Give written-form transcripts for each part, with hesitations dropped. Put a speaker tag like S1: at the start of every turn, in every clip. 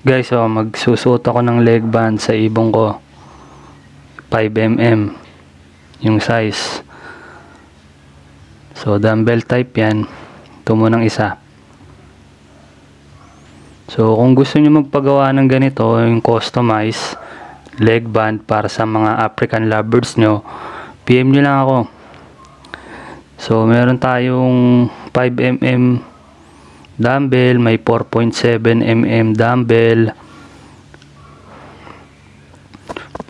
S1: Guys, magsusuot ako ng leg band sa ibong ko. 5mm yung size. So, dumbbell type yan. Ito munang isa. So, kung gusto nyo magpagawa ng ganito, yung customize leg band para sa mga African lovebirds nyo, PM nyo lang ako. So, meron tayong 5mm dumbbell, may 4.7mm dumbbell.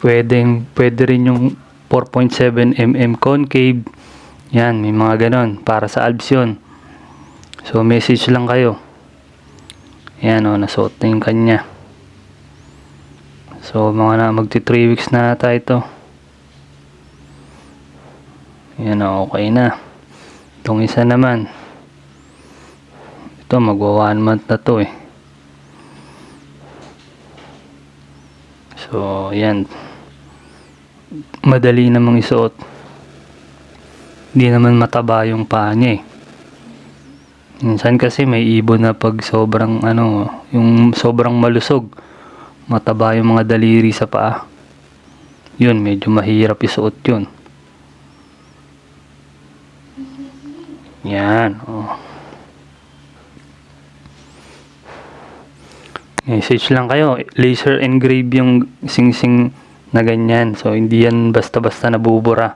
S1: Pwede rin yung 4.7mm concave. Yan, may mga ganon para sa abs yun. So, message lang kayo. Yan, nasuot na yung kanya. So, magti 3 weeks na tayo ito. Yan, okay na. Itong isa naman, ito magwa 1 month na to eh. So, yan, madali namang isuot. Hindi naman mataba yung paa niya eh. Minsan kasi may ibon na pag sobrang yung sobrang malusog, mataba yung mga daliri sa paa. Yun, medyo mahirap isuot yun. Yan, message lang kayo, laser engrave yung sing-sing na ganyan. So, hindi yan basta-basta nabubura.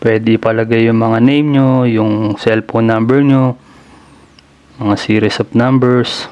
S1: Pwede ipalagay yung mga name nyo, yung cellphone number nyo, mga series of numbers.